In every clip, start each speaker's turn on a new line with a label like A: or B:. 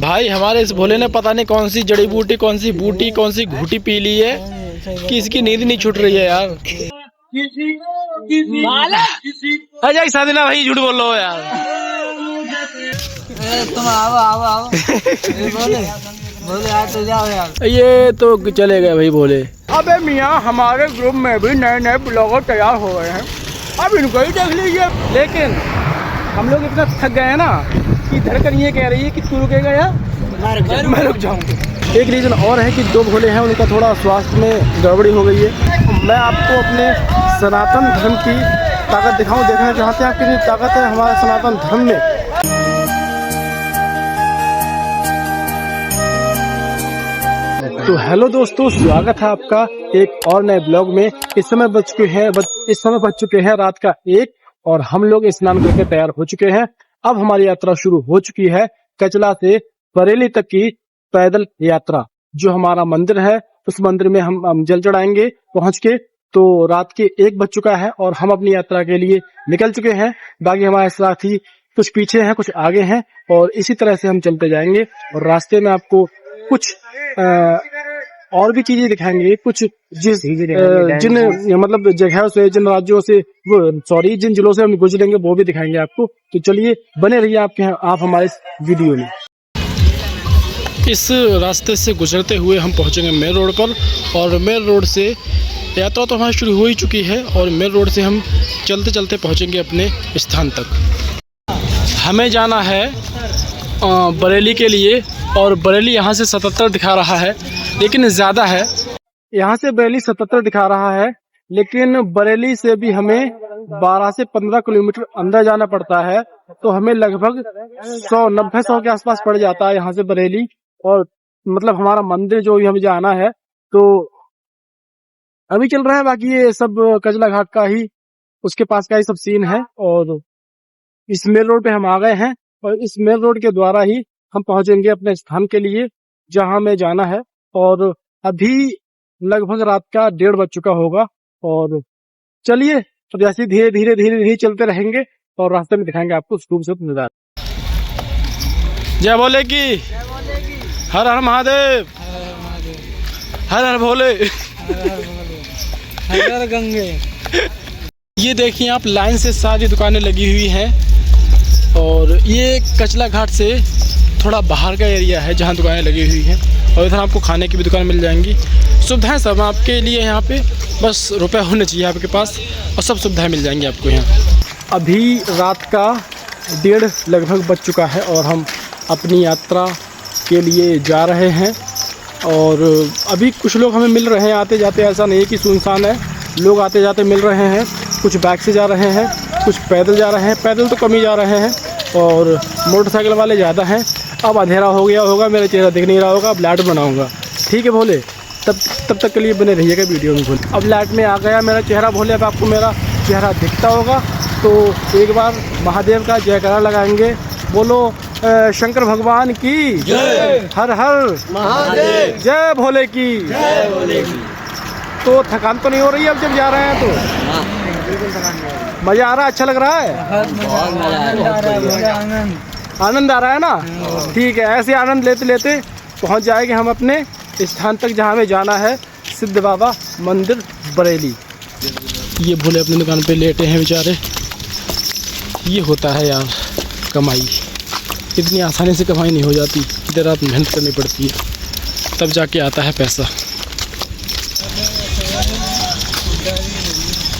A: भाई हमारे इस भोले ने पता नहीं कौन सी जड़ी बूटी, कौन सी बूटी, कौन सी घूटी पी ली है कि इसकी नींद नहीं छूट रही है यार। अजय साधना भाई झूठ बोल लो यार।
B: तुम आओ बोले यार तो जाओ यार।
A: ये तो चले गए भाई भोले।
C: अबे मियाँ हमारे ग्रुप में भी नए नए ब्लॉगर तैयार हो गए हैं, अब इनको ही देख लीजिए।
A: लेकिन हम लोग इतना थक गए हैं ना कि धड़कन ये कह रही है कि तू रुकेगा या मैं रुक जाऊंगा। एक रीज़न और है कि जो भोले हैं उनका थोड़ा स्वास्थ्य में गड़बड़ी हो गई है। मैं आपको अपने सनातन धर्म की ताकत दिखाऊं, देखना चाहते हैं आप कितनी ताकत है हमारे सनातन धर्म में। तो हेलो दोस्तों, स्वागत है आपका एक और नए ब्लॉग में। इस समय बज चुके हैं रात का 1 और हम लोग स्नान करके तैयार हो चुके हैं। अब हमारी यात्रा शुरू हो चुकी है कचला से बरेली तक की पैदल यात्रा। जो हमारा मंदिर है उस मंदिर में हम जल चढ़ाएंगे पहुंच के। तो रात के 1 बज चुका है और हम अपनी यात्रा के लिए निकल चुके हैं। बाकी हमारे साथी कुछ पीछे हैं, कुछ आगे हैं और इसी तरह से हम चलते जाएंगे। और रास्ते में आपको कुछ और भी चीजें दिखाएंगे, कुछ जिन मतलब जगहों से, जिन राज्यों से जिन जिलों से हम गुजरेंगे वो भी दिखाएंगे आपको। तो चलिए बने रहिए आप हमारे इस वीडियो में। इस रास्ते से गुजरते हुए हम पहुंचेंगे मेन रोड पर और मेन रोड से यात्रा तो हमारी शुरू हो ही चुकी है और मेन रोड से हम चलते चलते पहुंचेंगे अपने स्थान तक। हमें जाना है बरेली के लिए और बरेली यहाँ से 77 दिखा रहा है लेकिन ज़्यादा है। यहाँ से बरेली 77 दिखा रहा है लेकिन बरेली से भी हमें 12 से 15 किलोमीटर अंदर जाना पड़ता है। तो हमें लगभग 190 के आसपास पड़ जाता है यहाँ से बरेली। और मतलब हमारा मंदिर जो हमें जाना है तो अभी चल रहा है। बाकी ये सब कजला घाट का ही, उसके पास का ही सब सीन है। और इस मेन रोड पे हम आ गए हैं और इस मेन रोड के द्वारा ही हम पहुंचेंगे अपने स्थान के लिए जहां हमें जाना है। और अभी लगभग रात का 1:30 बज चुका होगा। और चलिए तो जैसे धीरे धीरे चलते रहेंगे और रास्ते में दिखाएंगे आपको खूबसूरत नजारा। जय भोले की, हर हर महादेव, हर हर भोले,
B: हर हर गंगे।
A: ये देखिए आप, लाइन से सारी दुकानें लगी हुई हैं और ये कचला घाट से थोड़ा बाहर का एरिया है जहाँ दुकानें लगी हुई हैं। और इधर आपको खाने की भी दुकान मिल जाएंगी। सुविधाएं सब आपके लिए यहाँ पे, बस रुपए होने चाहिए आपके पास और सब सुविधाएं मिल जाएंगी आपको यहाँ। अभी रात का 1:30 लगभग बज चुका है और हम अपनी यात्रा के लिए जा रहे हैं। और अभी कुछ लोग हमें मिल रहे हैं आते जाते, ऐसा नहीं कि सुनसान है, लोग आते जाते मिल रहे हैं। कुछ बाइक से जा रहे हैं, कुछ पैदल जा रहे हैं, पैदल तो कम ही जा रहे हैं और मोटरसाइकिल वाले ज़्यादा हैं। अब अंधेरा हो गया होगा, मेरा चेहरा दिख नहीं रहा होगा, अब लाइट बनाऊंगा, ठीक है भोले? तब तक के लिए बने रहिएगा वीडियो में भोले। अब लाइट में आ गया मेरा चेहरा भोले, अब आपको मेरा चेहरा दिखता होगा। तो एक बार महादेव का जयकारा लगाएंगे। बोलो शंकर भगवान की जय, हर हर महादेव, जय भोले की, जय भोले की। तो थकान तो नहीं हो रही है अब जब जा रहे हैं तो? मजा आ रहा है, अच्छा लग रहा है, आनंद आ रहा है ना? ठीक है, ऐसे आनंद लेते लेते पहुंच जाएंगे हम अपने स्थान तक जहां हमें जाना है, सिद्ध बाबा मंदिर बरेली। ये भोले अपनी दुकान पे लेटे हैं बेचारे। ये होता है यार कमाई, इतनी आसानी से कमाई नहीं हो जाती, देर रात मेहनत करनी पड़ती है तब जाके आता है पैसा।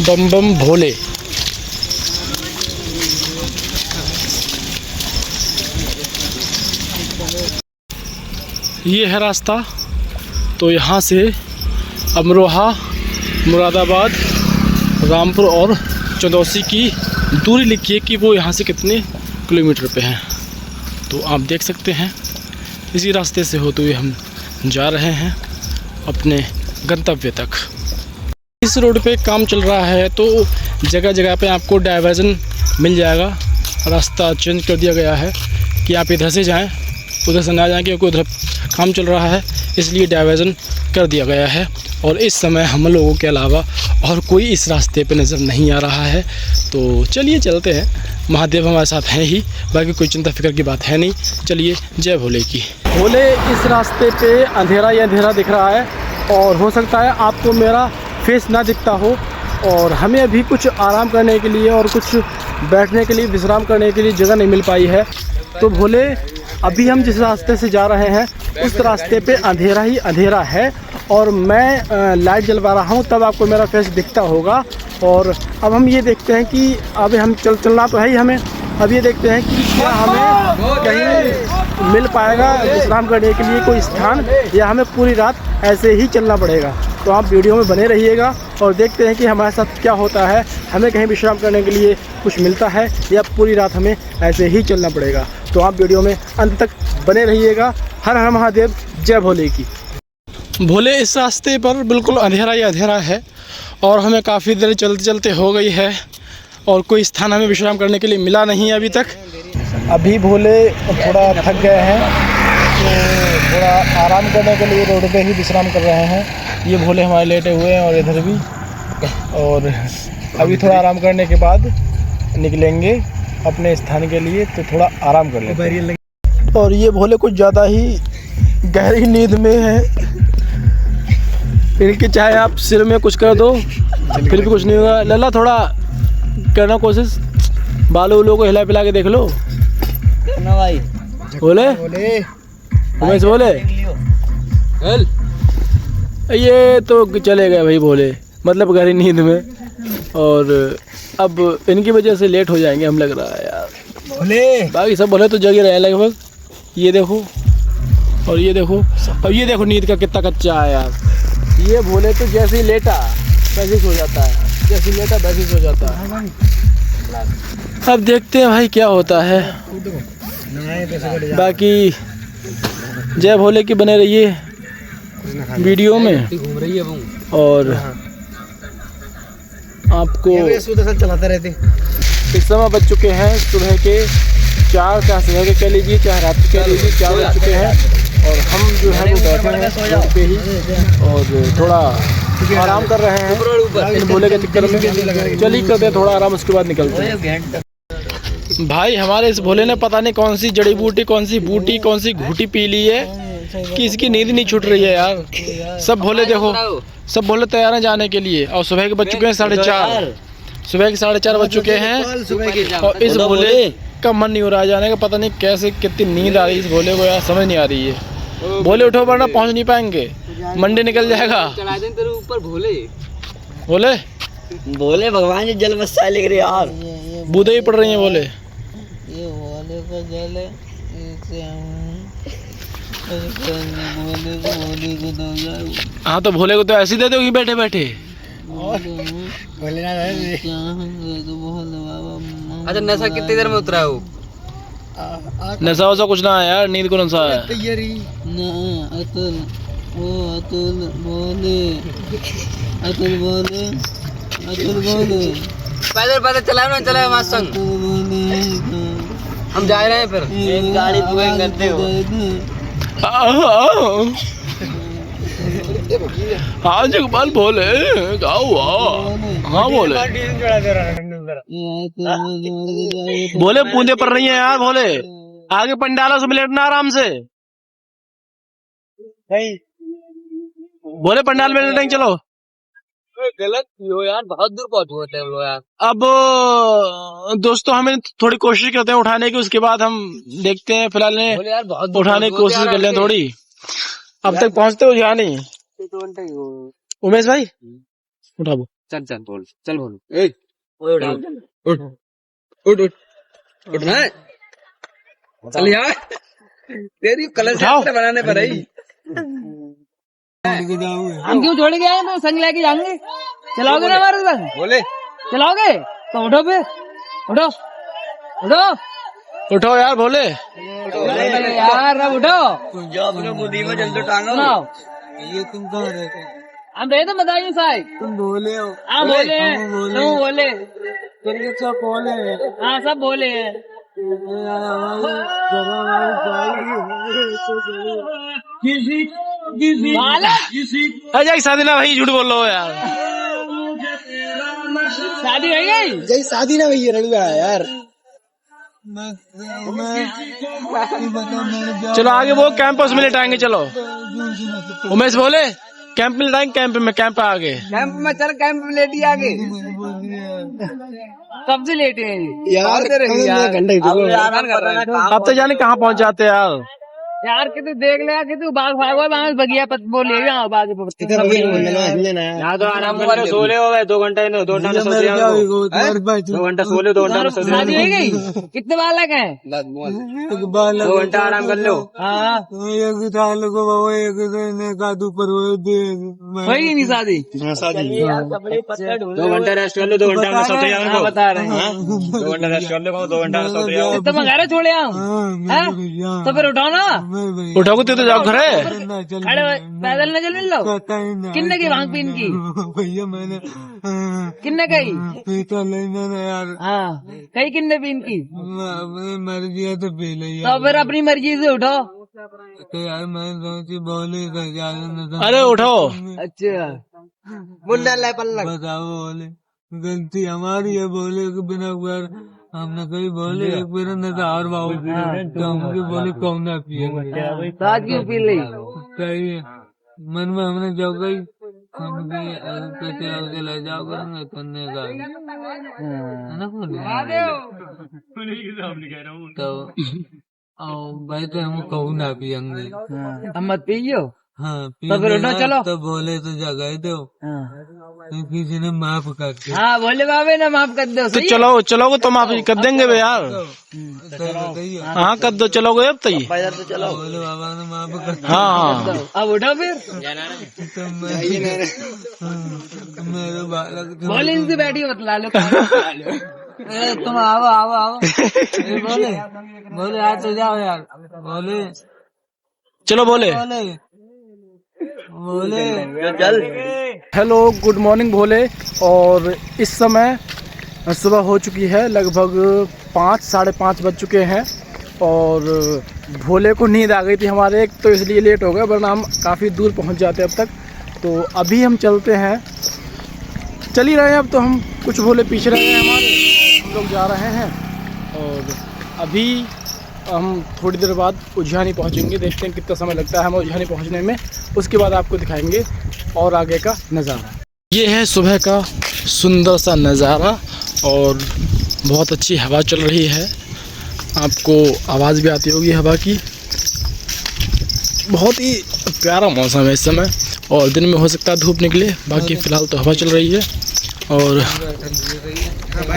A: बम बम भोले। ये है रास्ता। तो यहाँ से अमरोहा, मुरादाबाद, रामपुर और चंदौसी की दूरी लिखिए कि वो यहाँ से कितने किलोमीटर पे हैं। तो आप देख सकते हैं इसी रास्ते से होते हुए हम जा रहे हैं अपने गंतव्य तक। इस रोड पे काम चल रहा है तो जगह जगह पे आपको डाइवर्जन मिल जाएगा। रास्ता चेंज कर दिया गया है कि आप इधर से जाएं, उधर से ना जाएं, क्योंकि उधर काम चल रहा है इसलिए डाइवर्जन कर दिया गया है। और इस समय हम लोगों के अलावा और कोई इस रास्ते पे नज़र नहीं आ रहा है। तो चलिए चलते हैं, महादेव हमारे साथ हैं ही, बाकी कोई चिंता फिक्र की बात है नहीं। चलिए, जय भोले की। भोले, इस रास्ते पे अंधेरा ही अंधेरा दिख रहा है और हो सकता है आपको मेरा फेस ना दिखता हो, और हमें अभी कुछ आराम करने के लिए और कुछ बैठने के लिए, विश्राम करने के लिए जगह नहीं मिल पाई है। तो भोले, अभी हम जिस रास्ते से जा रहे हैं उस रास्ते पे अंधेरा ही अंधेरा है और मैं लाइट जलवा रहा हूँ, तब आपको मेरा फेस दिखता होगा। और अब हम ये देखते हैं कि अब हम चलना तो है ही हमें। अब ये देखते हैं कि क्या हमें कहीं मिल पाएगा विश्राम करने के लिए कोई स्थान, या हमें पूरी रात ऐसे ही चलना पड़ेगा। तो आप वीडियो में बने रहिएगा और देखते हैं कि हमारे साथ क्या होता है, हमें कहीं विश्राम करने के लिए कुछ मिलता है या पूरी रात हमें ऐसे ही चलना पड़ेगा। तो आप वीडियो में अंत तक बने रहिएगा। हर हर महादेव, जय भोले की। भोले, इस रास्ते पर बिल्कुल अंधेरा ही अंधेरा है और हमें काफ़ी देर चलते चलते हो गई है और कोई स्थान हमें विश्राम करने के लिए मिला नहीं है अभी तक। अभी भोले थोड़ा थक गए हैं तो थोड़ा आराम करने के लिए रोड पे ही विश्राम कर रहे हैं। ये भोले हमारे लेटे हुए हैं और इधर भी, और अभी थोड़ा आराम करने के बाद निकलेंगे अपने स्थान के लिए, तो थोड़ा आराम कर लेंगे। और ये भोले कुछ ज़्यादा ही गहरी नींद में है। इनके चाहे आप सिर में कुछ कर दो फिर भी कुछ नहीं होगा। लल्ला, थोड़ा करना कोशिश, बालों उलों को हिला पिला के देख लो
B: ना भाई।
A: बोले उमेश, बोले ये तो चले गए भाई भोले, मतलब गहरी नींद में। और अब इनकी वजह से लेट हो जाएंगे हम, लग रहा है यार भोले। बाकी सब भोले तो जगे रहे लगभग। ये देखो और ये देखो, अब ये देखो नींद का कितना कच्चा है यार। ये भोले तो जैसे ही लेटा वैसे ही सो जाता है, जैसे ही लेटा वैसे ही सो जाता है। अब देखते हैं भाई क्या होता है। बाकी जय भोले की बने रहिए वीडियो में, और आपको चलाते रहते। इस समय बज चुके हैं सुबह के 4, चाहे सुबह के कह लीजिए चाहे रात के कह लीजिए, 4 बज चुके हैं और हम जो है वो बैठे हैं रोड पे ही और थोड़ा आराम कर रहे हैं इन भोले के चक्कर में। चलिए करते हैं थोड़ा आराम, उसके बाद निकलते हैं। भाई, हमारे इस भोले ने पता नहीं कौन सी जड़ी बूटी, कौन सी बूटी, कौन सी घूटी पी ली है कि इसकी नींद नहीं छूट रही है यार। सब भोले देखो, सब भोले तैयार हैं जाने के लिए और सुबह के बज चुके हैं 4:30। सुबह के 4:30 बज चुके हैं और इस भोले का मन नहीं हो रहा है जाने का। पता नहीं कैसे, कितनी नींद आ रही है इस भोले को यार, समझ नहीं आ रही है। भोले उठो वरना पहुंच नहीं पाएंगे, मंडे निकल जाएगा।
B: तेरे ऊपर भोले
A: बोले
B: भोले भगवान जी जल मस्सा लेकर रहे यार,
A: बूंदे ही पड़ रही हैं बोले।
B: ये भोले का जल है, इसे भोले को दो यार।
A: हाँ, तो भोले को तो ऐसे दे दोगी बैठे बैठे।
B: भोले ना अच्छा, नशा कितनी देर में उतरा हो?
A: नशा वशा कुछ ना है यार, नींद को नशा है।
B: अतुल, वो अतुल भोले, अतुल भोले, अतुल भोले। पैदल पैदल चलाए हमारे संग, हम जा रहे हैं। फिर एक गाड़ी बुकिंग करते हो।
A: हाँ जगपाल भोले, क्या हुआ? हाँ भोले, भोले बूंदे पड़ रही हैं यार भोले। आगे पंडालों से लेटना आराम से। भोले पंडाल में लेटेंगे, चलो।
B: गलत हो यार, बहुत दूर पहुंचे हो यार।
A: अब दोस्तों हमें थोड़ी कोशिश करते हैं उठाने की, उसके बाद हम देखते हैं। फिलहाल उठाने की कोशिश कर लें थोड़ी। अब तक पहुंचते हो या नहीं उमेश भाई? उठाओ,
B: चल बोल, चल बोल। उठना है, चल यार, तेरी कलर से बनाने पर आई। हम क्यों छोड़ के आए? तो संग लेके जाएंगे। चलाओगे ना हमारे संग? बोले चलाओगे तो उठो, फिर उठो उठो
A: उठो यार भोले।
B: यार अब उठो, तुम जाओ अपने बुद्धि में जल्दी टांगो। ये तुम कहाँ रहते? हम रहते बताइए साहब। तुम बोले हो? हाँ बोले हैं, तुम बोले, सब बोले हैं। हाँ सब बोले हैं।
A: अजय शादी ना भाई, झूठ बोल रहे हो यार।
B: शादी हो गई?
A: जय शादी ना भैया रड़ुआ यार। चलो आगे वो कैंपस में लेटाएंगे। चलो उमेश बोले कैंप में लेटाएंगे। कैंप में, कैंप पे आगे,
B: कैंप में चल, कैंप में लेटी आगे। कब से लेटे हैं
A: यार?
B: यार
A: अब तो जाने कहाँ पहुँच जाते हैं यार।
B: यार कि तू देख ले कि तू बाग भागो बाग बगिया पत बोले बाग
C: यहाँ तो आराम कर सो ले हो 2 घंटे 2 घंटा में सो लिया 2 घंटा सो ले 2 घंटा में सो लिया।
B: शादी हो गई? कितने बालक हैं?
C: 2 घंटा आराम कर लो।
B: हाँ होगी नहीं शादी?
C: 2 घंटा रेस्ट कर लो 2 घंटा में सो जाओ।
B: बता रहे हैं
C: 2 घंटा रेस्ट कर लो 2 घंटा में सो जाओ।
B: तो मैं घर छोड़े आऊँ तो फिर उठाओ ना।
A: उठोगे तो जाओ घर है।
B: अरे पैदल न चल लो। किन्ने की भांग पीन की?
D: भैया मैंने
B: किन्ने कही?
D: पीता लेना यार।
B: हाँ कही किन्ने पीन की?
D: मर्जी है तो पी ले
B: तो फिर अपनी मर्जी से उठो।
D: तो यार मैं सोची बोले
A: अरे उठो।
B: अच्छा
A: मुंडा ले पल्लक।
D: बताओ बोले गलती हमारी है। बोले के बिना बार हमने कहीं बोले एक बार नजर बाबू तो हमके बोले कौन ना पिए
B: तो आज क्यों पी ली?
D: सही है मन में हमने जो गई हम के ले जाओ करेंगे करने का है ना बोले तो भाई तो हम कहूँ ना पियेंगे।
B: हम मत पियो।
D: हाँ
B: तो फिर उठो चलो।
D: तो बोले तो जगह दो किसी ने माफ कर दिया।
B: हाँ बोले बाबे ना माफ कर दो।
A: तो चलो चलोगे तो माफ कर देंगे बे यार। हाँ कर दो चलोगे अब तो ये।
D: बोले बाबा ने माफ कर दिया।
A: हाँ
B: अब उठो फिर।
D: तो मेरे बालक
B: बोले इनसे बैठी बतला लो। तुम आओ आओ आओ।
D: बोले बोले आज तो जाओ यार। बोले
A: चलो बोले
D: बोले
A: हेलो गुड मॉर्निंग भोले। और इस समय सुबह हो चुकी है, लगभग 5 साढ़े 5 बज चुके हैं। और भोले को नींद आ गई थी हमारे, एक तो इसलिए लेट हो गए, वरना हम काफ़ी दूर पहुंच जाते अब तक। तो अभी हम चलते हैं, चल ही रहे हैं अब तो हम। कुछ भोले पीछे रहे हैं हमारे, हम लोग जा रहे हैं। और अभी हम थोड़ी देर बाद उज्जैनी पहुंचेंगे। देखते हैं कितना समय लगता है हमें उज्जैनी पहुंचने में, उसके बाद आपको दिखाएंगे और आगे का नज़ारा। ये है सुबह का सुंदर सा नज़ारा और बहुत अच्छी हवा चल रही है। आपको आवाज़ भी आती होगी हवा की। बहुत ही प्यारा मौसम है इस समय। और दिन में हो सकता है धूप निकले, बाकी फ़िलहाल तो हवा चल रही है। और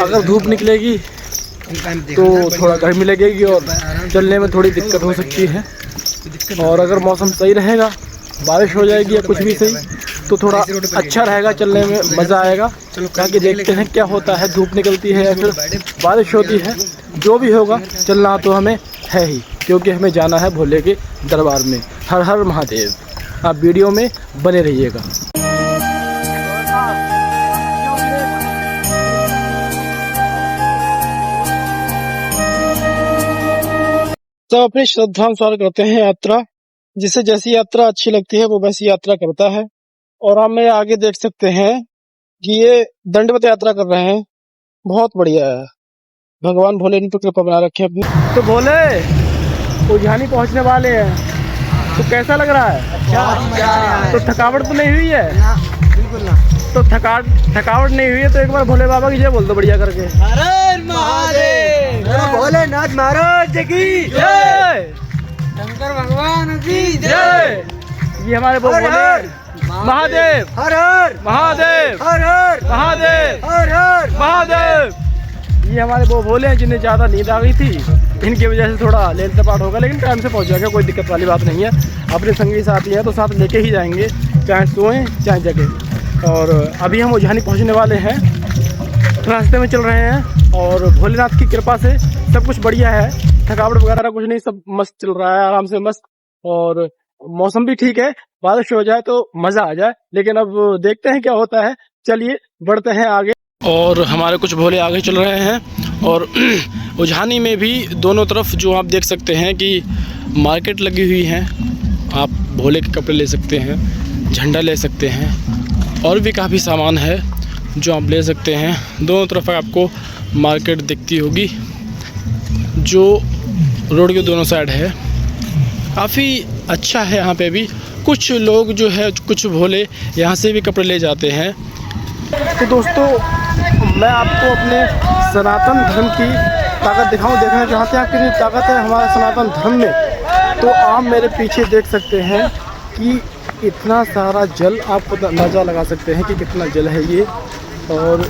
A: अगर धूप निकलेगी तो थोड़ा गर्मी लगेगी और चलने में थोड़ी दिक्कत हो सकती है। और अगर मौसम सही रहेगा, बारिश हो जाएगी या कुछ भी सही, तो थोड़ा अच्छा रहेगा, चलने में मज़ा आएगा। ताकि देखते हैं क्या होता है, धूप निकलती है या फिर बारिश होती है। जो भी होगा चलना तो हमें है ही, क्योंकि हमें जाना है भोले के दरबार में। हर हर महादेव। आप वीडियो में बने रहिएगा। सब अपनी श्रद्धानुसार करते हैं यात्रा, जिसे जैसी यात्रा अच्छी लगती है वो वैसी यात्रा करता है। और हमें आगे देख सकते हैं कि ये दंडवत यात्रा कर रहे हैं, बहुत बढ़िया है। भगवान भोले ने तो कृपा बना रखी है अपनी। तो भोले उज्जैनी पहुंचने वाले हैं, तो कैसा लग रहा है? अच्छा। तो थकावट तो नहीं हुई है? बिल्कुल ना। तो थकावट नहीं हुई है तो एक बार भोले बाबा की जय बोल दो बढ़िया करके।
B: हर महादेव।
A: भोलेनाथ महाराज की जय,
D: शंकर भगवान की
A: जय। ये हमारे भोले महादेव, हर हर महादेव, हर हर महादेव, हर हर महादेव। ये हमारे वो भोले हैं जिन्हें ज़्यादा नींद आ गई थी, इनकी वजह से थोड़ा लेट पाट होगा, लेकिन टाइम से पहुंच जाएगा, कोई दिक्कत वाली बात नहीं है। अपने संगी साथी हैं तो साथ लेके ही जाएंगे, चाहे सोएं चाहे जगें। और अभी हम उज्जैनी पहुंचने वाले हैं, रास्ते में चल रहे हैं और भोलेनाथ की कृपा से सब कुछ बढ़िया है। थकावट वगैरह कुछ नहीं, सब मस्त चल रहा है, आराम से मस्त। और मौसम भी ठीक है, बारिश हो जाए तो मज़ा आ जाए, लेकिन अब देखते हैं क्या होता है। चलिए बढ़ते हैं आगे। और हमारे कुछ भोले आगे चल रहे हैं। और उज्जैनी में भी दोनों तरफ जो आप देख सकते हैं कि मार्केट लगी हुई है, आप भोले के कपड़े ले सकते हैं, झंडा ले सकते हैं और भी काफ़ी सामान है। जो आप ले सकते हैं। दोनों तरफ आपको मार्केट दिखती होगी जो रोड के दोनों साइड है। काफ़ी अच्छा है यहाँ पे भी। कुछ लोग जो है कुछ भोले यहाँ से भी कपड़े ले जाते हैं। तो दोस्तों मैं आपको अपने सनातन धर्म की ताकत देखना चाहते हैं कितनी ताकत है हमारे सनातन धर्म में। तो आप मेरे पीछे देख सकते हैं कि इतना सारा जल, आप अंदाज़ा लगा सकते हैं कि कितना जल है ये। और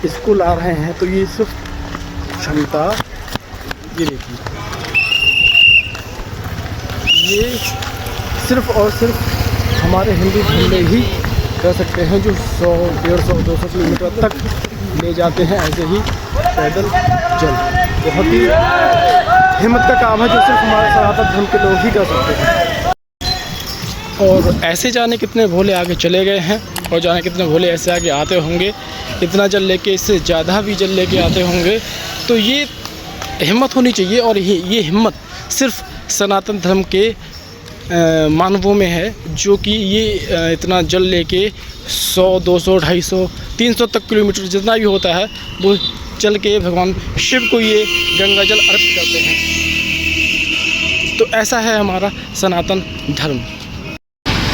A: इसको ला रहे हैं तो ये सिर्फ क्षमता, ये देखिए, ये सिर्फ और सिर्फ हमारे हिंदू धर्म में ही कर सकते हैं, जो 100, 150, 200 किलोमीटर तक ले जाते हैं ऐसे ही पैदल जल। बहुत ही हिम्मत का काम है जो सिर्फ हमारे सनातन धर्म के लोग ही कर सकते हैं। और ऐसे जाने कितने भोले आगे चले गए हैं और जाने कितने भोले ऐसे आगे आते होंगे। इतना जल लेके, इससे ज़्यादा भी जल लेके आते होंगे। तो ये हिम्मत होनी चाहिए और ये हिम्मत सिर्फ सनातन धर्म के मानवों में है, जो कि ये इतना जल लेके 100, 200, 250, 300 तक किलोमीटर जितना भी होता है वो चल के भगवान शिव को ये गंगा जल अर्पित करते हैं। तो ऐसा है हमारा सनातन धर्म।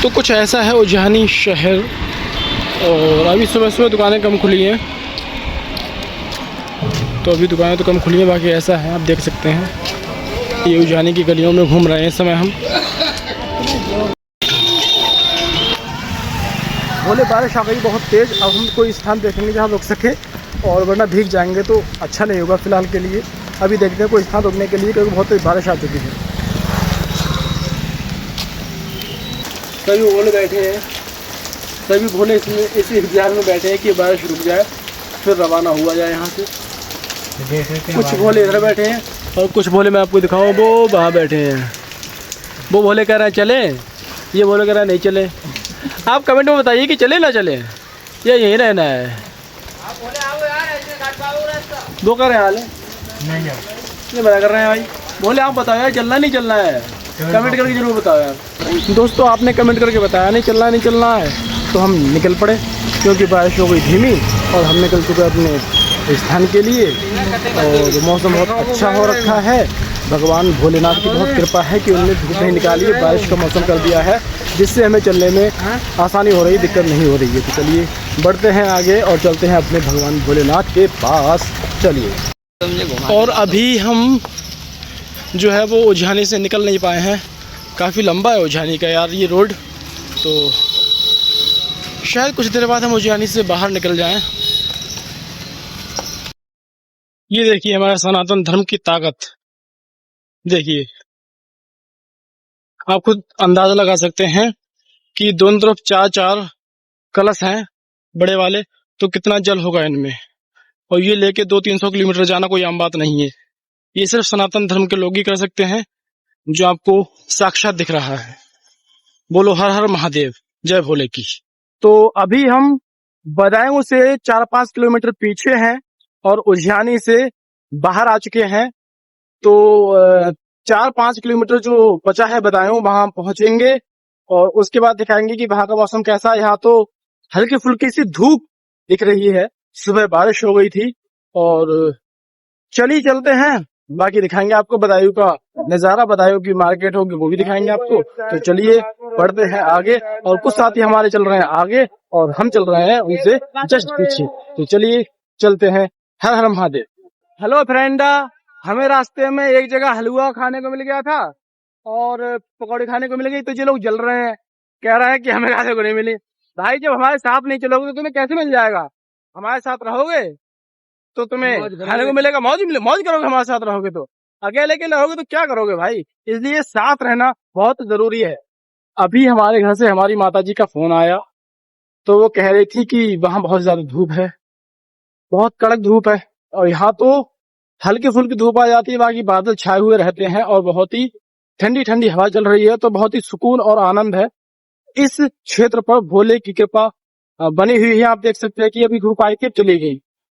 A: तो कुछ ऐसा है उज्जैनी शहर। और अभी सुबह सुबह दुकानें कम खुली हैं, तो अभी दुकानें तो कम खुली हैं, बाकी ऐसा है आप देख सकते हैं। ये उज्जैनी की गलियों में घूम रहे हैं इस समय हम। बोले बारिश आ गई बहुत तेज़। अब हम कोई स्थान देखेंगे जहाँ रुक सके, और वरना भीग जाएंगे तो अच्छा नहीं होगा फ़िलहाल के लिए। अभी देखते हैं कोई स्थान रुकने के लिए, क्योंकि बहुत तेज बारिश आ चुकी है। सभी भोले बैठे हैं, सभी भोले इसमें इस इंतजार में बैठे हैं कि बारिश रुक जाए फिर रवाना हुआ जाए यहाँ से। कुछ भोले इधर बैठे हैं और कुछ भोले मैं आपको दिखाऊँ वो वहाँ बैठे हैं। वो भोले कह रहे हैं चले, ये भोले कह रहे हैं नहीं चले। आप कमेंट में बताइए कि चले ना चले या यहीं रहना है। दो कह रहे हैं हाल है नहीं बता कर रहे हैं भाई। बोले आप बताओ यार, चलना नहीं चलना है, कमेंट करके जरूर बताओ यार। दोस्तों आपने कमेंट करके बताया नहीं चलना है, तो हम निकल पड़े, क्योंकि बारिश हो गई धीमी और हम निकल चुके अपने स्थान के लिए। और मौसम बहुत अच्छा हो रखा है। भगवान भोलेनाथ की बहुत कृपा है कि उन्होंने धूप नहीं निकाली है, बारिश का मौसम कर दिया है, जिससे हमें चलने में आसानी हो रही है, दिक्कत नहीं हो रही है। तो चलिए बढ़ते हैं आगे और चलते हैं अपने भगवान भोलेनाथ के पास। चलिए। और अभी हम जो है वो उज्जैनी से निकल नहीं पाए हैं। काफ़ी लंबा है उज्जैनी का यार ये रोड, तो शायद कुछ देर बाद हम उज्जैनी से बाहर निकल जाएं। ये देखिए हमारे सनातन धर्म की ताकत, देखिए आप खुद अंदाजा लगा सकते हैं कि दोनों तरफ 4-4 कलश हैं बड़े वाले, तो कितना जल होगा इनमें। और ये लेके 200-300 किलोमीटर जाना कोई आम बात नहीं है। ये सिर्फ सनातन धर्म के लोग ही कर सकते हैं, जो आपको साक्षात दिख रहा है। बोलो हर हर महादेव, जय भोले की। तो अभी हम बदायूं से 4-5 किलोमीटर पीछे हैं और उज्जैनी से बाहर आ चुके हैं। तो 4-5 किलोमीटर जो बचा है बदायूं, वहां पहुंचेंगे और उसके बाद दिखाएंगे कि वहां का मौसम कैसा है। यहाँ तो हल्की फुल्की सी धूप दिख रही है, सुबह बारिश हो गई थी। और चलिए चलते हैं, बाकी दिखाएंगे आपको बदायूं का नजारा, बदायूं की मार्केट होगी वो भी दिखाएंगे आपको। तो चलिए बढ़ते हैं आगे, और कुछ साथी हमारे चल रहे हैं आगे और हम चल रहे हैं उनसे जस्ट पीछे। तो चलिए चलते हैं। हर हर महादेव। हेलो फ्रेंडा, हमें रास्ते में एक जगह हलवा खाने को मिल गया था और पकौड़े खाने को मिल गई, तो ये लोग जल रहे हैं, कह रहे हैं कि हमें खाने को नहीं मिली। भाई जब हमारे साथ नहीं चलोगे तो तुम्हें कैसे मिल जाएगा? हमारे साथ रहोगे तो तुम्हें खाने को मिलेगा, मौज करोगे। हमारे साथ रहोगे तो, अकेले के रहोगे तो क्या करोगे भाई? इसलिए साथ रहना बहुत जरूरी है। अभी हमारे घर से हमारी माताजी का फोन आया, तो वो कह रही थी कि वहां बहुत ज्यादा धूप है, बहुत कड़क धूप है। और यहाँ तो हल्की फुल्की धूप आ जाती है, बाकी बादल छाए हुए रहते हैं और बहुत ही ठंडी ठंडी हवा चल रही है। तो बहुत ही सुकून और आनंद है इस क्षेत्र पर। भोले की कृपा बनी हुई है। आप देख सकते हैं कि अभी धूप आई थी, चली गई,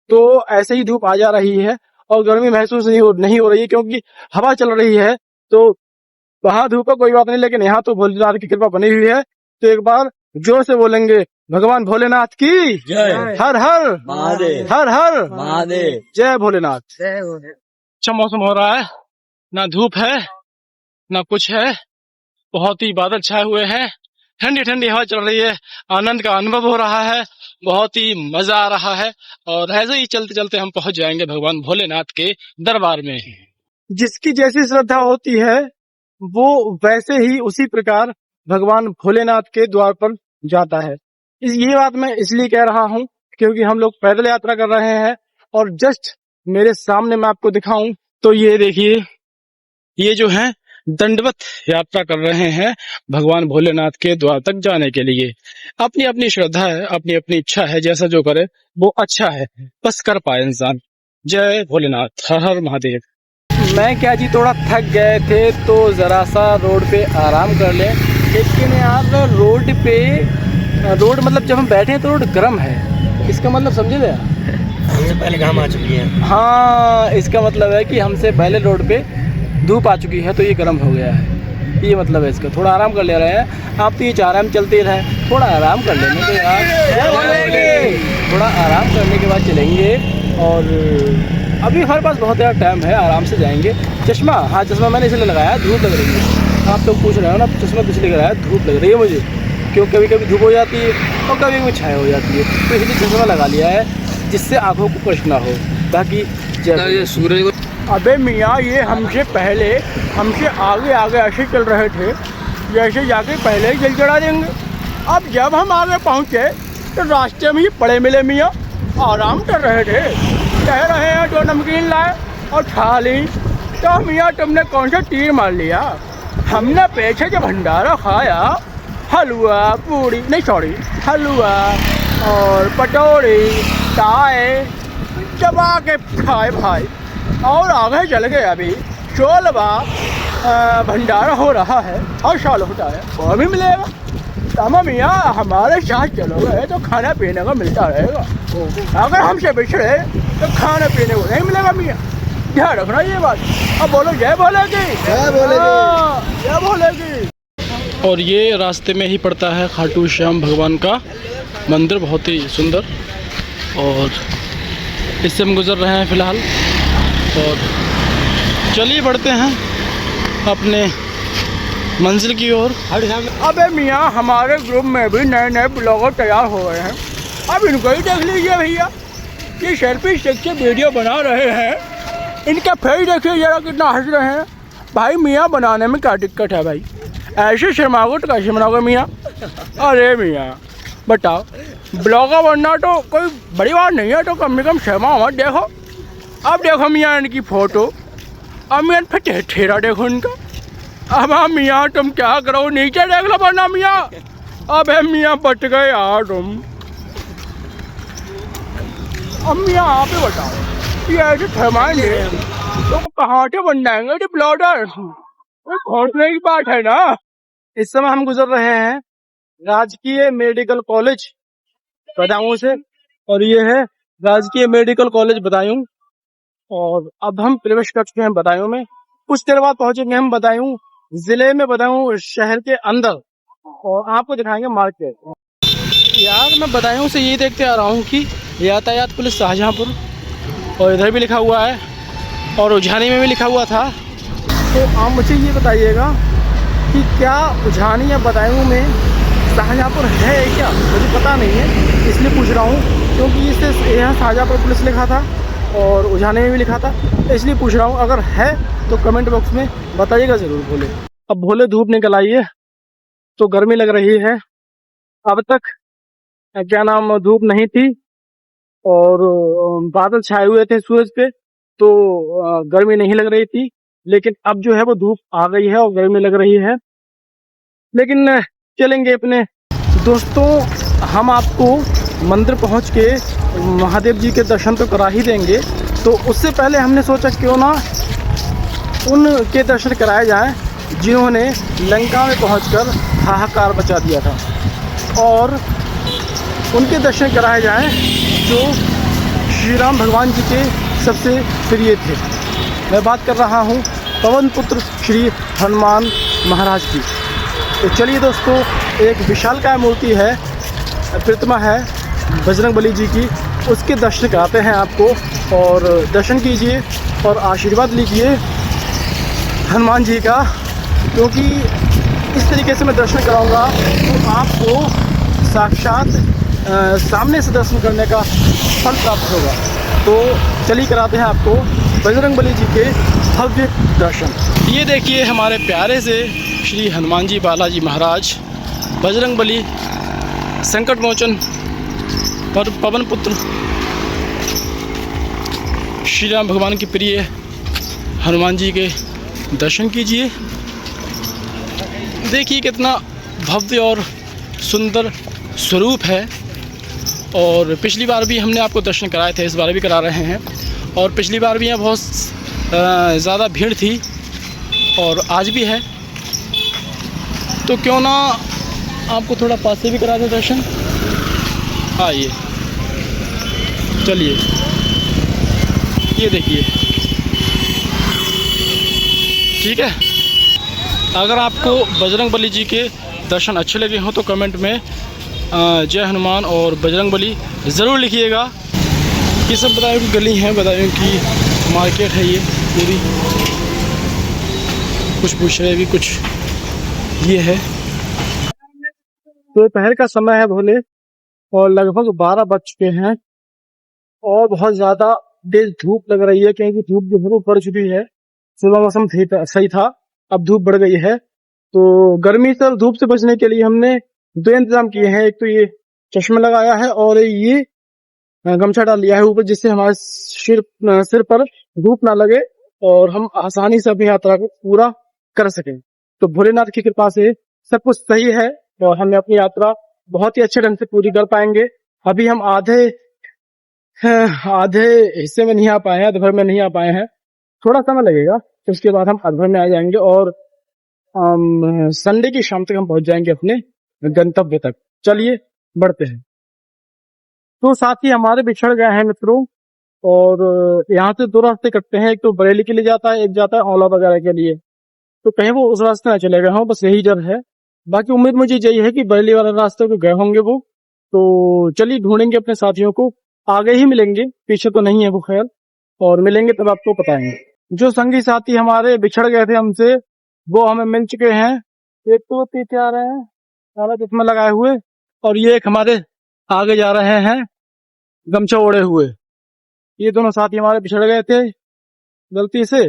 A: तो ऐसे ही धूप आ जा रही है और गर्मी महसूस नहीं हो रही है, क्योंकि हवा चल रही है। तो वहां धूप है कोई बात नहीं, लेकिन यहाँ तो भोलेनाथ की कृपा बनी हुई है। तो एक बार जोर से बोलेंगे भगवान भोलेनाथ की
C: जय।
A: हर हर
C: महादेव
A: हर हर
C: महादेव।
A: जय भोलेनाथ। अच्छा मौसम हो रहा है, ना धूप है ना कुछ है, बहुत ही बादल छाए हुए हैं, ठंडी ठंडी हवा चल रही है, आनंद का अनुभव हो रहा है, बहुत ही मजा आ रहा है। और ऐसे ही चलते चलते हम पहुंच जाएंगे भगवान भोलेनाथ के दरबार में। जिसकी जैसी श्रद्धा होती है वो वैसे ही उसी प्रकार भगवान भोलेनाथ के द्वार पर जाता है। ये बात मैं इसलिए कह रहा हूँ क्योंकि हम लोग पैदल यात्रा कर रहे हैं और जस्ट मेरे सामने मैं आपको दिखाऊं तो ये देखिए, ये जो है दंडवत यात्रा कर रहे हैं भगवान भोलेनाथ के द्वार तक जाने के लिए। अपनी अपनी श्रद्धा है, अपनी अपनी इच्छा है, जैसा जो करे वो अच्छा है, बस कर पाए इंसान। जय भोलेनाथ, हर हर महादेव। मैं क्या जी थोड़ा थक गए थे तो जरा सा रोड पे आराम कर लें, लेकिन यार रोड मतलब जब हम बैठे हैं तो रोड गर्म है, इसका मतलब समझे थे?
C: हमसे पहले घाम आ चुकी है।
A: हाँ, इसका मतलब है कि हमसे पहले रोड पे धूप आ चुकी है तो ये गर्म हो गया है, ये मतलब है इसका। थोड़ा आराम कर ले रहे हैं, आप तो ये चाह रहे हैं हम चलते रहे, थोड़ा आराम कर लेंगे तो यार थोड़ा आराम करने के बाद चलेंगे। और अभी हमारे पास बहुत ज़्यादा टाइम है, आराम से जाएंगे। चश्मा, हाँ चश्मा मैंने इसलिए लगाया, धूप लग रही है। आप लोग पूछ रहे हो ना चश्मा किस लिए लगाया, धूप लग रही है मुझे, क्यों कभी कभी धूप हो जाती है और कभी कभी छाया हो जाती है, तो इसलिए चश्मा लगा लिया है जिससे आंखों को कष्ट ना हो। बाकी सूरज, अबे मियाँ ये हमसे पहले हमसे आगे आगे ऐसे चल रहे थे जैसे जाके पहले ही जल चढ़ा देंगे। अब जब हम आगे पहुँचे तो रास्ते में ही पड़े मिले मियाँ, आराम कर रहे थे, कह रहे हैं जो नमकीन लाए और खा ली। तो मियाँ तुमने कौन सा तीर मार लिया? हमने पीछे जो भंडारा खाया, हलवा पूड़ी नहीं सॉरी हलवा और पटोरी चाय चबा के खाए भाई, और आगे चल गए। अभी 16वां भंडारा हो रहा है, हर साल होता है, वो भी मिलेगा। तमाम मियाँ हमारे साथ चलोगे तो खाना पीने का मिलता रहेगा, अगर हमसे बिछड़े तो खाने पीने को नहीं मिलेगा मियाँ, ध्यान रखना ये बात। अब बोलो जय भोलेगी, जय भोलेगी, जय भोलेगी। और ये रास्ते में ही पड़ता है खाटू श्याम भगवान का मंदिर, बहुत ही सुंदर, और इससे हम गुजर रहे हैं फ़िलहाल। और चलिए बढ़ते हैं अपने मंजिल की ओर। अबे मियाँ हमारे ग्रुप में भी नए नए ब्लॉगर तैयार हो गए हैं, अब इनको ही देख लीजिए भैया, ये सेल्फी स्टिक से वीडियो बना रहे हैं, इनका फेस देखिए जरा कितना हंस रहे हैं। भाई मियाँ बनाने में क्या दिक्कत है भाई, ऐसे शर्माओगे तो कैसे बनाओगे मियाँ? अरे मियाँ बताओ, ब्लॉगर बनना तो कोई बड़ी बात नहीं है, तो कम से कम शर्मा मत। देखो अब देखो मियाँ इनकी फ़ोटो, अब मियाँ फिर ठेरा देखो इनका। अब हाँ मियाँ तुम क्या करो, नीचे देख लो वरना मियाँ। अब है मियाँ बच गए यार तुम। अब मियाँ आप ही बताओ, ये ऐसे थमाएंगे तो कहाँ से बन जाएंगे ये ब्लॉगर? घोटने की बात है ना। इस समय हम गुजर रहे हैं राजकीय मेडिकल कॉलेज बदायूं से, और ये है राजकीय मेडिकल कॉलेज बदायूं। और अब हम प्रवेश कर चुके हैं बदायूं में, कुछ देर बाद पहुंचेंगे हम बदायूं जिले में, बदायूं शहर के अंदर, और आपको दिखाएंगे मार्केट। यार मैं बदायूं से ये देखते आ रहा हूँ कि यातायात पुलिस शाहजहांपुर, और इधर भी लिखा हुआ है और उझानी में भी लिखा हुआ था। तो आप मुझे ये बताइएगा कि क्या उझानी या बदायूं में शाहजहांपुर है क्या? मुझे पता नहीं है, इसलिए पूछ रहा हूँ, क्योंकि इससे यहाँ शाहजहांपुर पुलिस लिखा था और उझाने में भी लिखा था, इसलिए पूछ रहा हूँ। अगर है तो कमेंट बॉक्स में बताइएगा ज़रूर भोले। अब भोले धूप निकल आई है तो गर्मी लग रही है, अब तक क्या नाम धूप नहीं थी और बादल छाए हुए थे सूरज पे, तो गर्मी नहीं लग रही थी, लेकिन अब जो है वो धूप आ गई है और गर्मी लग रही है। लेकिन चलेंगे अपने दोस्तों, हम आपको मंदिर पहुंच के महादेव जी के दर्शन तो करा ही देंगे, तो उससे पहले हमने सोचा क्यों ना उनके दर्शन कराए जाएं जिन्होंने लंका में पहुंचकर हाहाकार मचा दिया था, और उनके दर्शन कराए जाएं जो श्री राम भगवान जी के सबसे प्रिय थे। मैं बात कर रहा हूं पवन पुत्र श्री हनुमान महाराज की। तो चलिए दोस्तों, एक विशालकाय मूर्ति है प्रतिमा है बजरंगबली जी की, उसके दर्शन कराते हैं आपको। और दर्शन कीजिए और आशीर्वाद लीजिए हनुमान जी का, क्योंकि इस तरीके से मैं दर्शन कराऊंगा तो आपको साक्षात सामने से दर्शन करने का फल प्राप्त होगा। तो चलिए कराते हैं आपको बजरंगबली जी के भव्य दर्शन। ये देखिए हमारे प्यारे से श्री हनुमान जी बालाजी महाराज बजरंगबली संकट मोचन पर पवन पुत्र श्री राम भगवान के प्रिय हनुमान जी के दर्शन कीजिए। देखिए कितना भव्य और सुंदर स्वरूप है। और पिछली बार भी हमने आपको दर्शन कराए थे, इस बार भी करा रहे हैं। और पिछली बार भी यहाँ बहुत ज़्यादा भीड़ थी और आज भी है, तो क्यों ना आपको थोड़ा पास से भी करा दें दर्शन। आइए, चलिए, ये देखिए, ठीक है। अगर आपको बजरंगबली जी के दर्शन अच्छे लगे हों तो कमेंट में जय हनुमान और बजरंगबली ज़रूर लिखिएगा। ये सब बदायूं की गली है, बदायूं की मार्केट है ये पूरी। कुछ पूछ रहे भी, कुछ ये है। तो दोपहर का समय है भोले, और लगभग 12 बज चुके हैं और बहुत ज़्यादा तेज धूप लग रही है, क्योंकि धूप जो है वो बढ़ चुकी है। सुबह मौसम सही था, अब धूप बढ़ गई है। तो गर्मी से और धूप से बचने के लिए हमने 2 इंतजाम किए हैं। एक तो ये चश्मा लगाया है और ये गमछा डाल लिया है ऊपर, जिससे हमारे सिर पर धूप ना लगे और हम आसानी से अपनी यात्रा को पूरा कर सकें। तो भोलेनाथ की कृपा से सब कुछ सही है और हम अपनी यात्रा बहुत ही अच्छे ढंग से पूरी कर पाएंगे। अभी हम आधे हिस्से में नहीं आ पाए हैं, अधभर में नहीं आ पाए हैं, थोड़ा समय लगेगा। तो उसके बाद हम अधभर में आ जाएंगे और संडे की शाम तक हम पहुंच जाएंगे अपने गंतव्य तक। चलिए बढ़ते हैं। तो साथी हमारे बिछड़ गए हैं मित्रों, और यहाँ से 2 रास्ते कटते हैं। एक तो बरेली के लिए जाता है, एक जाता है औला वगैरह के लिए। तो कहीं वो उस रास्ते ना चले गए हों, बस यही डर है। बाकी उम्मीद मुझे यही है कि बरेली वाले रास्ते को गए होंगे वो। तो चलिए ढूंढेंगे अपने साथियों को, आगे ही मिलेंगे, पीछे तो नहीं है वो, खैर, और मिलेंगे तब आपको बताएंगे। जो संगी साथी हमारे बिछड़ गए थे हमसे, वो हमें मिल चुके हैं। एक तो पीछे आ रहे हैं काला चश्मा लगाए हुए, और ये एक हमारे आगे जा रहे हैं गमछा ओढ़े हुए। ये दोनों साथी हमारे बिछड़ गए थे गलती से,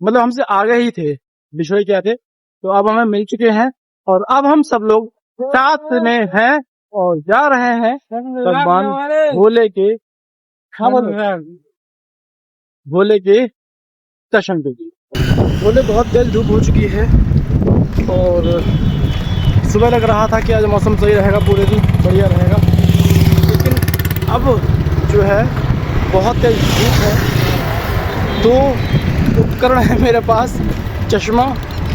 A: मतलब हमसे आगे ही थे, बिछड़े क्या थे। तो अब हमें मिल चुके हैं और अब हम सब लोग साथ में हैं और जा रहे हैं भगवान भोले के दर्शन पे। बोले बहुत तेज धूप हो चुकी है और सुबह लग रहा था कि आज मौसम सही रहेगा, पूरे दिन बढ़िया रहेगा, लेकिन अब जो है बहुत तेज धूप है। 2 उपकरण है मेरे पास, चश्मा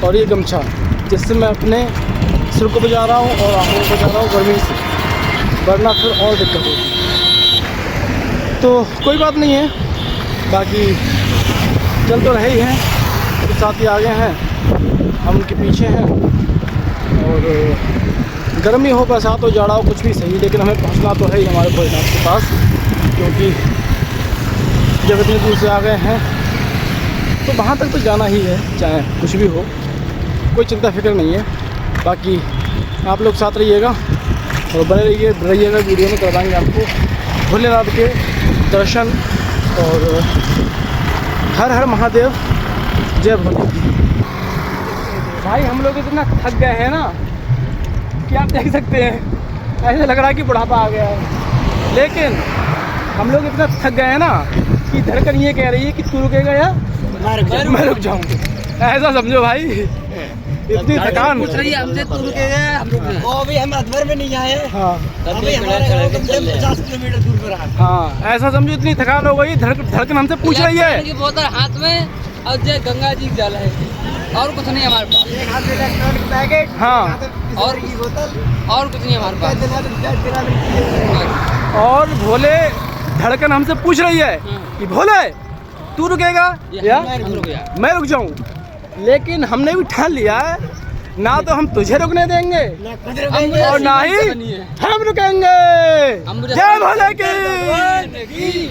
A: और ये गमछा, जिससे मैं अपने सिर को बचा रहा हूँ और आँखों को बचा रहा हूँ गर्मी से, वरना फिर और दिक्कत होगी। तो कोई बात नहीं है, बाकी चल तो रहे ही हैं। तो साथी आगे हैं, हम उनके पीछे हैं। और गर्मी हो, बरसात हो, जाड़ा हो, कुछ भी सही, लेकिन हमें पहुंचना तो है ही हमारे भोलेनाथ के पास, क्योंकि जब इतनी दूर से आ गए हैं तो वहाँ तक तो जाना ही है, चाहे कुछ भी हो, कोई चिंता फिक्र नहीं है। बाकी आप लोग साथ रहिएगा और बने रहिएगा, वीडियो में करवाएंगे आपको भोलेनाथ के दर्शन। और हर हर महादेव, जय भोले। भाई हम लोग इतना थक गए हैं ना कि आप देख सकते हैं, ऐसे लग रहा है कि बुढ़ापा आ गया है। लेकिन हम लोग इतना थक गए हैं ना कि धड़कन ये कह रही है कि तू रुकेगा या मैं रुक जाऊंगा। ऐसा समझो भाई, इतनी थकान
B: पूछ रही है हमसे, तू रुकेगा हम रुक जाएं। अभी हम अधवर में नहीं आए।
A: हाँ,
B: अभी हमारे 50 किलोमीटर दूर पर है।
A: हाँ, ऐसा समझो इतनी थकान हो गई, धड़कन हमसे पूछ रही है।
B: की बोतल हाथ में और जय गंगा जी जल है, और कुछ नहीं हमारे पास। एक हाथ में इलेक्ट्रॉनिक पैकेट,
A: हाँ,
B: और की बोतल, और कुछ नहीं हमारे पास।
A: और भोले धड़कन हमसे पूछ रही है कि भोले तू रुकेगा या मैं रुक जाऊं। लेकिन हमने भी ठान लिया है ना तो हम तुझे रुकने देंगे और ना ही हम रुकेंगे। जय भोले की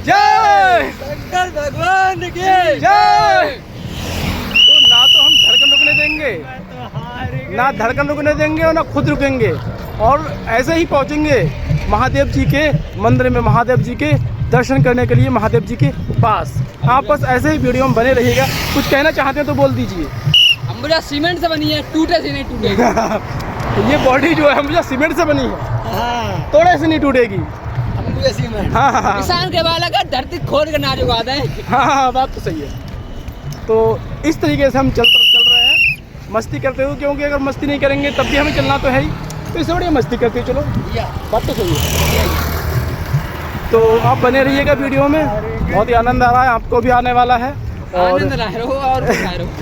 A: जय,
B: भगवान की
A: जय। तो ना तो हम धड़कन रुकने देंगे, ना धड़कन रुकने देंगे और ना खुद रुकेंगे, और ऐसे ही पहुंचेंगे महादेव जी के मंदिर में, महादेव जी के दर्शन करने के लिए महादेव जी के पास। आप बस ऐसे ही वीडियो में बने रहिएगा। कुछ कहना चाहते हैं तो बोल दीजिए।
B: अंबुजा सीमेंट से बनी है, टूटे से नहीं टूटेगी।
A: ये बॉडी जो है अंबुजा सीमेंट से बनी है, तोड़े से नहीं टूटेगी।
B: अंबुजा सीमेंट
A: हाँ,
B: किसान के बालक का धरती खोद के नाज उगा दें।
A: हाँ, बात तो सही है। तो इस तरीके से हम चल रहे हैं, मस्ती करते हुए, क्योंकि अगर मस्ती नहीं करेंगे तब भी हमें चलना तो है ही, तो इससे बढ़िया मस्ती करते चलो, बात तो सही है। तो आप बने रहिएगा वीडियो में, बहुत ही आनंद आ रहा है, आपको भी आने वाला है। और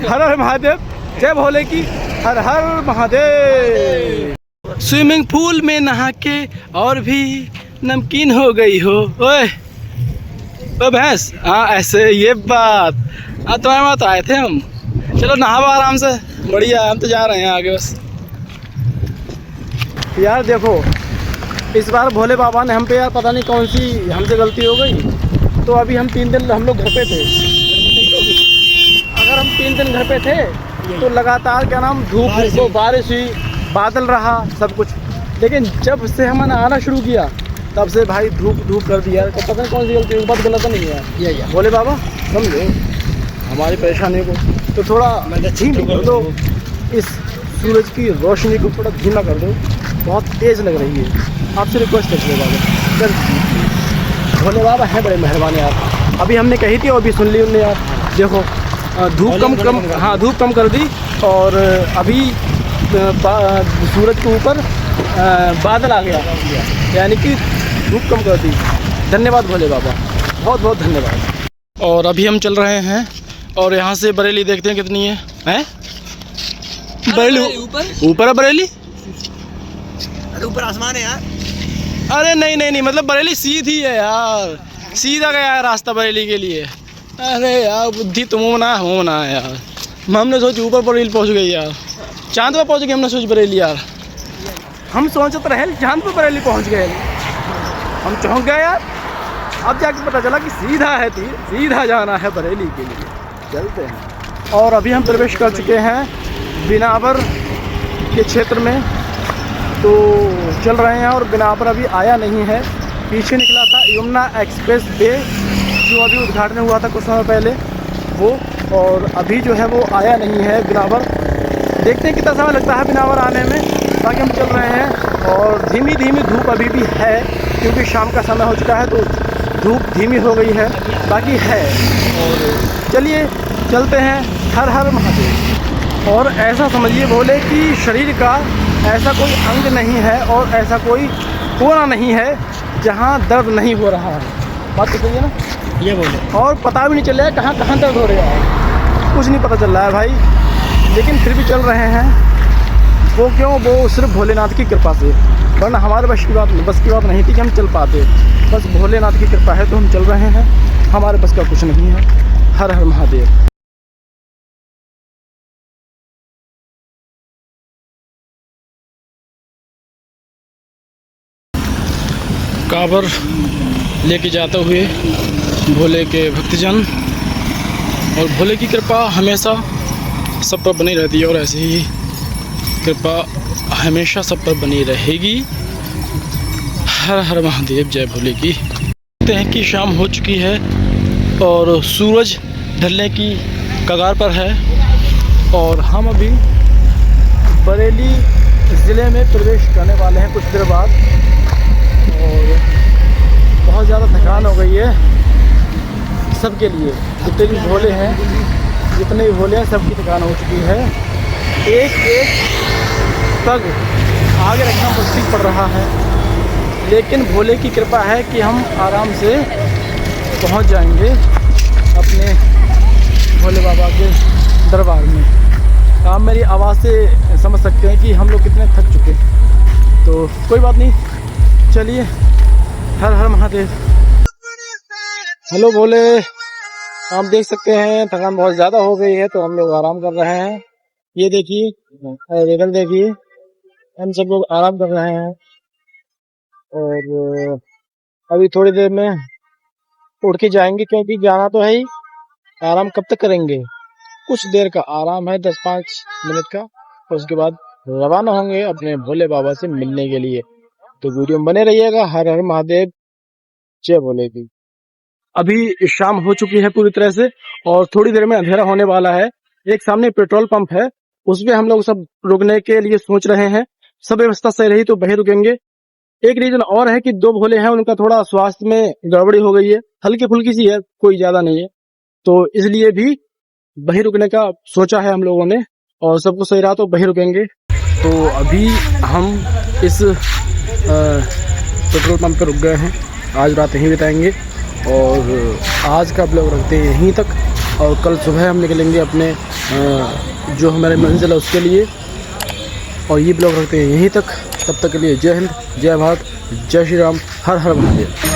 A: हर हर महादेव, जय भोले की, हर हर महादेव। स्विमिंग पूल में नहा के और भी नमकीन हो गई हो। ओए ओ भैंस, हाँ ऐसे ये बात। हाँ तुम्हारे वहाँ तो आए थे हम। चलो नहाओ आराम से, बढ़िया। हम तो जा रहे हैं आगे बस। यार देखो, इस बार भोले बाबा ने हम पे यार पता नहीं कौन सी हमसे गलती हो गई। तो अभी हम 3 दिन हम लोग घर पे थे। अगर हम 3 दिन घर पे थे तो लगातार क्या नाम धूप हो, बारिश हुई, बादल रहा, सब कुछ। लेकिन जब से हमने आना शुरू किया तब से भाई धूप कर दिया। तो पता नहीं कौन सी गलती, बात गलत तो नहीं है। ये भोले बाबा समझो हमारी परेशानी को, तो थोड़ा धीमी कर दो, इस सूरज की रोशनी को थोड़ा धीमा कर दो, बहुत तेज़ लग रही है। आपसे रिक्वेस्ट है भोले बाबा, सर भोले बाबा हैं बड़े मेहरबान यार। अभी हमने कही थी और अभी सुन ली उनने यार। देखो धूप कम हाँ धूप कम कर दी, और अभी सूरज के ऊपर बादल आ गया, यानी कि धूप कम कर दी। धन्यवाद भोले बाबा, बहुत बहुत धन्यवाद। और अभी हम चल रहे हैं और यहाँ से बरेली देखते हैं कितनी है। बरेली ऊपर है, बरेली
C: ऊपर आसमान है यार।
A: अरे नहीं, मतलब बरेली सीधी है यार, सीधा गया है रास्ता बरेली के लिए। अरे यार बुद्धि तुम ना हो ना यार, हमने सोची ऊपर बरेली पहुंच गई यार, चांद पर पहुंच गए। हमने सोच बरेली यार, हम सोचते रहे चांद पर बरेली पहुंच गए, हम चौंक गए यार। अब जाके पता चला कि सीधा है तीर, सीधा जाना है बरेली के लिए। चलते हैं। और अभी हम प्रवेश कर चुके हैं बिनावर के क्षेत्र में, तो चल रहे हैं। और बिनावर अभी आया नहीं है, पीछे निकला था यमुना एक्सप्रेस वे जो अभी उद्घाटन हुआ था कुछ समय पहले वो, और अभी जो है वो आया नहीं है बिनावर। देखते हैं कितना समय लगता है बिनावर आने में। बाकी हम चल रहे हैं और धीमी धूप अभी भी है, क्योंकि शाम का समय हो चुका है, तो धूप धीमी हो गई है, बाकी है। और चलिए चलते हैं। हर हर महादेव। और ऐसा समझिए भोले कि शरीर का ऐसा कोई अंग नहीं है और ऐसा कोई कोना नहीं है जहाँ दर्द नहीं हो रहा है। बात तो सही है ना, ये बोले। और पता भी नहीं चल रहा है कहाँ दर्द हो रहा है, कुछ नहीं पता चल रहा है भाई, लेकिन फिर भी चल रहे हैं। वो क्यों, वो सिर्फ भोलेनाथ की कृपा से, वरना हमारे बस की बात नहीं थी कि हम चल पाते। बस भोलेनाथ की कृपा है तो हम चल रहे हैं, हमारे बस का कुछ नहीं है। हर हर महादेव। कांवर लेके जाते हुए भोले के भक्तजन, और भोले की कृपा हमेशा सब पर बनी रहती है, और ऐसे ही कृपा हमेशा सब पर बनी रहेगी। हर हर महादेव, जय भोले की। देखते हैं कि शाम हो चुकी है और सूरज ढलने की कगार पर है, और हम अभी बरेली ज़िले में प्रवेश करने वाले हैं कुछ देर बाद। और बहुत ज़्यादा थकान हो गई है सबके लिए, जितने भी भोले हैं सबकी थकान हो चुकी है। एक पग आगे रखना मुश्किल पड़ रहा है, लेकिन भोले की कृपा है कि हम आराम से पहुंच जाएंगे अपने भोले बाबा के दरबार में। आप मेरी आवाज़ से समझ सकते हैं कि हम लोग कितने थक चुके, तो कोई बात नहीं, चलिए। हर हर महादेव। हेलो भोले, आप देख सकते हैं थकान बहुत ज़्यादा हो गई है, तो हम लोग आराम कर रहे हैं। ये देखिए, रेगल देखिए, हम सब लोग आराम कर रहे हैं और अभी थोड़ी देर में उठ के जाएंगे क्योंकि जाना तो है ही। आराम कब तक करेंगे? कुछ देर का आराम है, 10-5 मिनट का। उसके बाद रवाना होंगे अपने भोले बाबा से मिलने के लिए। तो वीडियो में बने रहिएगा। हर हर महादेव, जय भोले की। अभी शाम हो चुकी है पूरी तरह से और थोड़ी देर में अंधेरा होने वाला है। एक सामने पेट्रोल पंप है, उसमें हम लोग सब रुकने के लिए सोच रहे हैं। सब व्यवस्था सही रही तो वहीं रुकेंगे। एक रीजन और है कि 2 भोले हैं, उनका थोड़ा स्वास्थ्य में गड़बड़ी हो गई है, हल्की फुल्की सी है, कोई ज्यादा नहीं है, तो इसलिए भी वहीं रुकने का सोचा है हम लोगों ने। और सब कुछ सही रहा तो वहीं रुकेंगे। तो अभी हम इस पेट्रोल पंप पर रुक गए हैं। आज रात यहीं बिताएंगे और आज का ब्लॉग रखते हैं यहीं तक। और कल सुबह हम निकलेंगे अपने जो हमारे मंजिल है उसके लिए। और ये ब्लॉग रखते हैं यहीं तक। तब तक के लिए जय हिंद, जय भारत, जय श्री राम, हर हर महादेव।